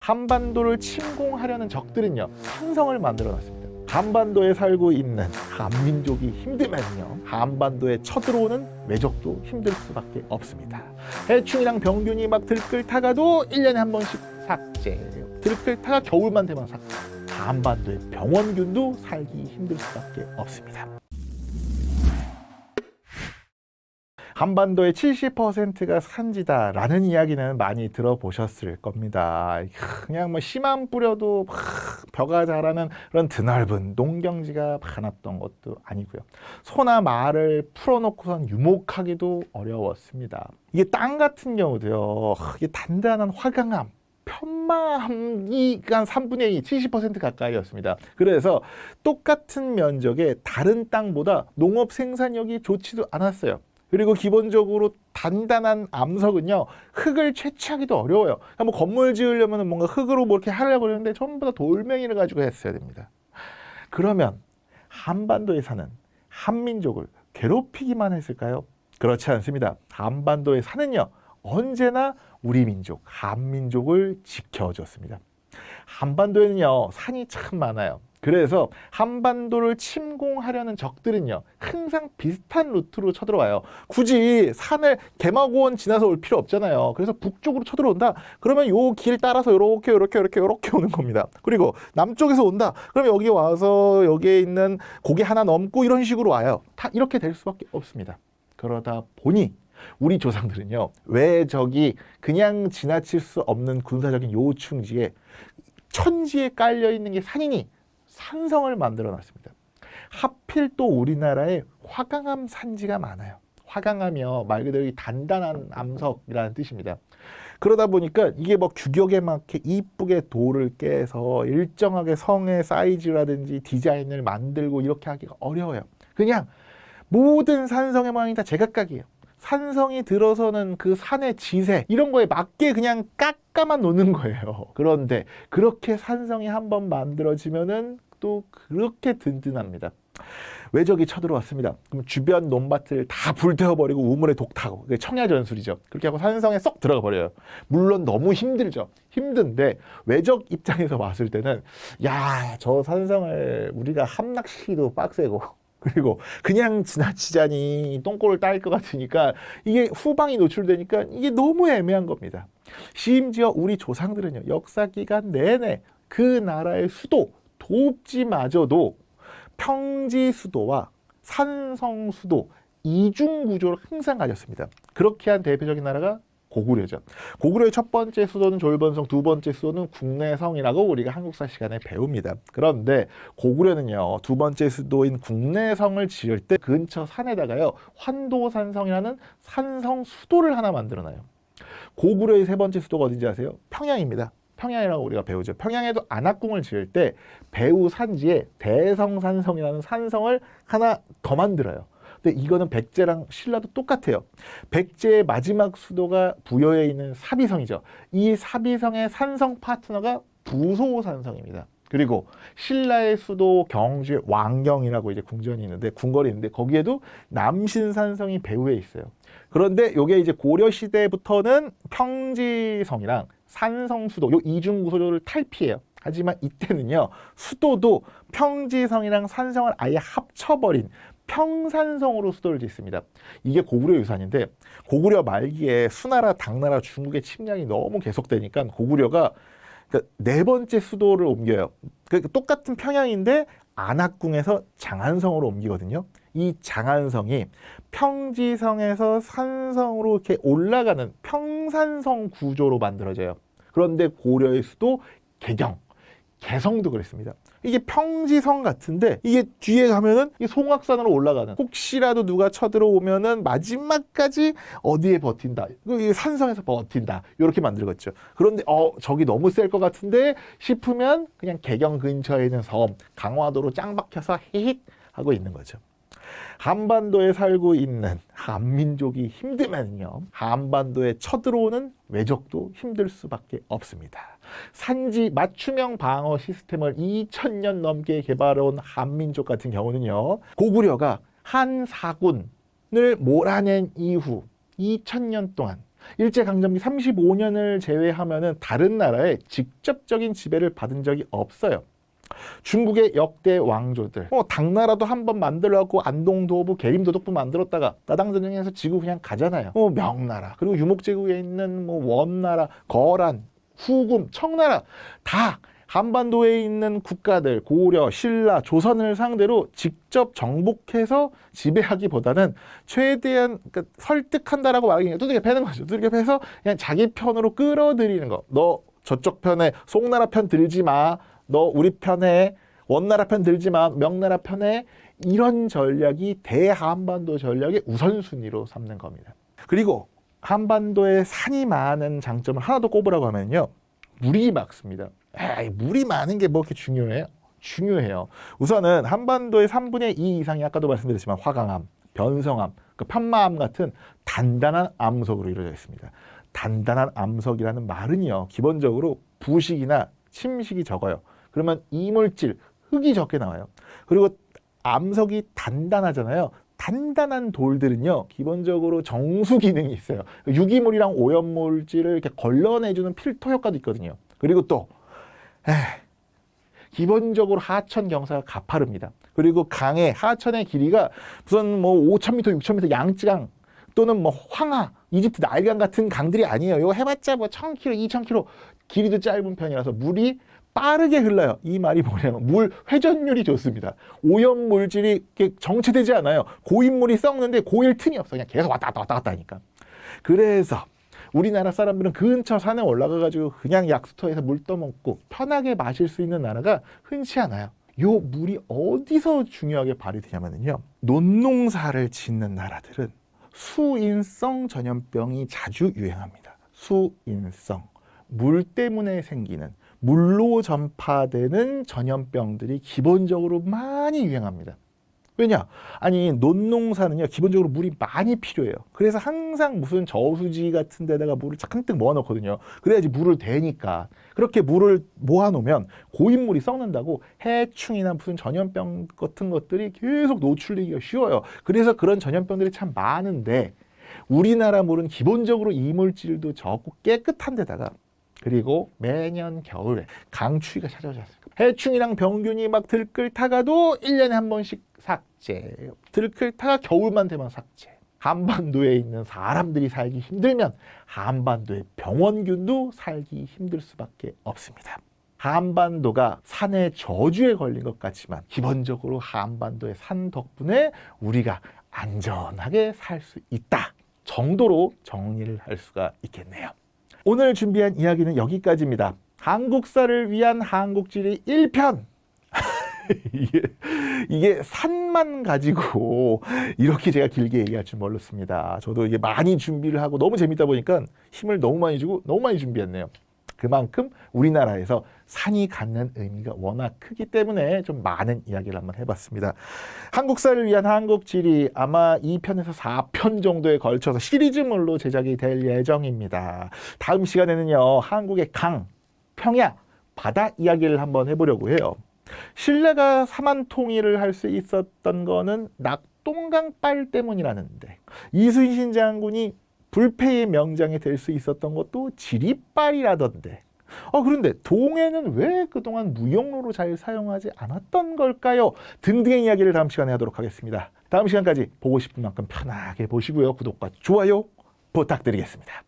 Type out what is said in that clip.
한반도를 침공하려는 적들은요, 상성을 만들어놨습니다. 한반도에 살고 있는 한민족이 힘들면요, 한반도에 쳐들어오는 외적도 힘들 수밖에 없습니다. 해충이랑 병균이 막 들끓다가도 1년에 한 번씩 삭제해요. 들끓다가 겨울만 되면 삭제. 한반도에 병원균도 살기 힘들 수밖에 없습니다. 한반도의 70%가 산지다라는 이야기는 많이 들어보셨을 겁니다. 그냥 뭐 씨만 뿌려도 벼가 자라는 그런 드넓은 농경지가 많았던 것도 아니고요. 소나 말을 풀어놓고선 유목하기도 어려웠습니다. 이게 땅 같은 경우도요, 이게 단단한 화강암, 편마암이 한 3분의 2, 70% 가까이였습니다. 그래서 똑같은 면적의 다른 땅보다 농업 생산력이 좋지도 않았어요. 그리고 기본적으로 단단한 암석은요, 흙을 채취하기도 어려워요. 그러니까 뭐 건물 지으려면 뭔가 흙으로 뭐 이렇게 하려고 그러는데 전부 다 돌멩이를 가지고 했어야 됩니다. 그러면 한반도에 사는 한민족을 괴롭히기만 했을까요? 그렇지 않습니다. 한반도에 사는요, 언제나 우리 민족, 한민족을 지켜줬습니다. 한반도에는요, 산이 참 많아요. 그래서 한반도를 침공하려는 적들은요, 항상 비슷한 루트로 쳐들어와요. 굳이 산을 개마고원 지나서 올 필요 없잖아요. 그래서 북쪽으로 쳐들어온다. 그러면 요 길 따라서 요렇게 오는 겁니다. 그리고 남쪽에서 온다. 그럼 여기 와서 여기에 있는 고개 하나 넘고 이런 식으로 와요. 다 이렇게 될 수밖에 없습니다. 그러다 보니 우리 조상들은요, 왜 저기 그냥 지나칠 수 없는 군사적인 요충지에 천지에 깔려 있는 게 산이니 산성을 만들어 놨습니다. 하필 또 우리나라에 화강암 산지가 많아요. 화강암이요, 말 그대로 이 단단한 암석이라는 뜻입니다. 그러다 보니까 이게 뭐 규격에 맞게 이쁘게 돌을 깨서 일정하게 성의 사이즈라든지 디자인을 만들고 이렇게 하기가 어려워요. 그냥 모든 산성의 모양이 다 제각각이에요. 산성이 들어서는 그 산의 지세 이런 거에 맞게 그냥 깎아만 놓는 거예요. 그런데 그렇게 산성이 한번 만들어지면은 또 그렇게 든든합니다. 외적이 쳐들어왔습니다. 그럼 주변 논밭을 다 불태워버리고 우물에 독 타고, 청야전술이죠. 그렇게 하고 산성에 쏙 들어가 버려요. 물론 너무 힘들죠. 힘든데 외적 입장에서 봤을 때는 야, 저 산성을 우리가 함락시키기도 빡세고, 그리고 그냥 지나치자니 똥꼬를 딸 것 같으니까 이게 후방이 노출되니까 이게 너무 애매한 겁니다. 심지어 우리 조상들은요, 역사기간 내내 그 나라의 수도 도읍지마저도 평지 수도와 산성 수도 이중 구조를 항상 가졌습니다. 그렇게 한 대표적인 나라가 고구려죠. 고구려의 첫 번째 수도는 졸번성, 두 번째 수도는 국내성이라고 우리가 한국사 시간에 배웁니다. 그런데 고구려는요, 두 번째 수도인 국내성을 지을 때 근처 산에다가요, 환도산성이라는 산성 수도를 하나 만들어놔요. 고구려의 세 번째 수도가 어딘지 아세요? 평양입니다. 평양이라고 우리가 배우죠. 평양에도 안악궁을 지을 때 배후 산지에 대성산성이라는 산성을 하나 더 만들어요. 근데 이거는 백제랑 신라도 똑같아요. 백제의 마지막 수도가 부여에 있는 사비성이죠. 이 사비성의 산성 파트너가 부소산성입니다. 그리고 신라의 수도 경주의 왕경이라고 이제 궁전이 있는데, 궁궐이 있는데 거기에도 남신산성이 배후에 있어요. 그런데 이게 이제 고려 시대부터는 평지성이랑 산성수도, 요 이중 구조를 탈피해요. 하지만 이때는요, 수도도 평지성이랑 산성을 아예 합쳐버린 평산성으로 수도를 짓습니다. 이게 고구려 유산인데, 고구려 말기에 수나라, 당나라, 중국의 침략이 너무 계속되니까 고구려가 네 번째 수도를 옮겨요. 똑같은 평양인데 안악궁에서 장안성으로 옮기거든요. 이 장안성이 평지성에서 산성으로 이렇게 올라가는 평산성 구조로 만들어져요. 그런데 고려의 수도 개성도 그랬습니다. 이게 평지성 같은데 이게 뒤에 가면은 송악산으로 올라가는, 혹시라도 누가 쳐들어오면은 마지막까지 어디에 버틴다, 이 산성에서 버틴다, 이렇게 만들었죠. 그런데 저기 너무 셀 것 같은데 싶으면 그냥 개경 근처에 있는 섬 강화도로 짱 박혀서 히힛 하고 있는 거죠. 한반도에 살고 있는 한민족이 힘들면요, 한반도에 쳐들어오는 외적도 힘들 수밖에 없습니다. 산지 맞춤형 방어 시스템을 2000년 넘게 개발해온 한민족 같은 경우는요, 고구려가 한 사군을 몰아낸 이후 2000년 동안 일제강점기 35년을 제외하면은 다른 나라에 직접적인 지배를 받은 적이 없어요. 중국의 역대 왕조들, 당나라도 한번 만들어갖고 안동도부, 계림도덕부 만들었다가 나당전쟁에서 지고 그냥 가잖아요. 명나라, 그리고 유목제국에 있는 원나라, 거란, 후금, 청나라 다 한반도에 있는 국가들, 고려, 신라, 조선을 상대로 직접 정복해서 지배하기보다는 최대한 설득한다라고 말하기는 두들겨 패는 거죠. 두들겨 패서 그냥 자기 편으로 끌어들이는 거. 너 저쪽 편에 송나라 편 들지 마. 너 우리 편에 원나라 편 들지 마. 명나라 편에 이런 전략이 대한반도 전략의 우선순위로 삼는 겁니다. 그리고 한반도에 산이 많은 장점을 하나 더 꼽으라고 하면요. 물이 맑습니다. 물이 많은 게 뭐 그렇게 중요해요? 중요해요. 우선은 한반도의 3분의 2 이상이 아까도 말씀드렸지만 화강암, 변성암, 판마암 같은 단단한 암석으로 이루어져 있습니다. 단단한 암석이라는 말은요. 기본적으로 부식이나 침식이 적어요. 그러면 이물질, 흙이 적게 나와요. 그리고 암석이 단단하잖아요. 단단한 돌들은요, 기본적으로 정수 기능이 있어요. 유기물이랑 오염물질을 이렇게 걸러내주는 필터 효과도 있거든요. 그리고 또, 기본적으로 하천 경사가 가파릅니다. 그리고 강의, 하천의 길이가 무슨 5,000m, 6,000m 양쯔강 또는 황하, 이집트 나일강 같은 강들이 아니에요. 이거 해봤자 1,000km, 2,000km 길이도 짧은 편이라서 물이 빠르게 흘러요. 이 말이 뭐냐면 물 회전율이 좋습니다. 오염 물질이 이렇게 정체되지 않아요. 고인물이 썩는데 고일 틈이 없어. 그냥 계속 왔다 갔다 하니까. 그래서 우리나라 사람들은 근처 산에 올라가가지고 그냥 약수터에서 물 떠먹고 편하게 마실 수 있는 나라가 흔치 않아요. 요 물이 어디서 중요하게 발휘되냐면요. 논농사를 짓는 나라들은 수인성 전염병이 자주 유행합니다. 수인성. 물 때문에 생기는, 물로 전파되는 전염병들이 기본적으로 많이 유행합니다. 왜냐? 아니, 논농사는요, 기본적으로 물이 많이 필요해요. 그래서 항상 무슨 저수지 같은 데다가 물을 잔뜩 모아놓거든요. 그래야지 물을 대니까. 그렇게 물을 모아놓으면 고인물이 썩는다고 해충이나 무슨 전염병 같은 것들이 계속 노출되기가 쉬워요. 그래서 그런 전염병들이 참 많은데, 우리나라 물은 기본적으로 이물질도 적고 깨끗한 데다가 그리고 매년 겨울에 강추위가 찾아오지 않습니까? 해충이랑 병균이 막 들끓 타가도 1년에 한 번씩 삭제. 들끓 타가 겨울만 되면 삭제. 한반도에 있는 사람들이 살기 힘들면 한반도의 병원균도 살기 힘들 수밖에 없습니다. 한반도가 산의 저주에 걸린 것 같지만 기본적으로 한반도의 산 덕분에 우리가 안전하게 살 수 있다 정도로 정리를 할 수가 있겠네요. 오늘 준비한 이야기는 여기까지입니다. 한국사를 위한 한국지리 1편. 이게 산만 가지고 이렇게 제가 길게 얘기할 줄 몰랐습니다. 저도 이게 많이 준비를 하고 너무 재밌다 보니까 힘을 너무 많이 주고 너무 많이 준비했네요. 그만큼 우리나라에서 산이 갖는 의미가 워낙 크기 때문에 좀 많은 이야기를 한번 해봤습니다. 한국사를 위한 한국지리 아마 2편에서 4편 정도에 걸쳐서 시리즈물로 제작이 될 예정입니다. 다음 시간에는요, 한국의 강, 평야, 바다 이야기를 한번 해보려고 해요. 신라가 사만 통일을 할 수 있었던 거는 낙동강 빨 때문이라는데, 이순신 장군이 불패의 명장이 될 수 있었던 것도 지리빨이라던데, 그런데 동해는 왜 그동안 무역로로 잘 사용하지 않았던 걸까요? 등등의 이야기를 다음 시간에 하도록 하겠습니다. 다음 시간까지 보고 싶은 만큼 편하게 보시고요. 구독과 좋아요 부탁드리겠습니다.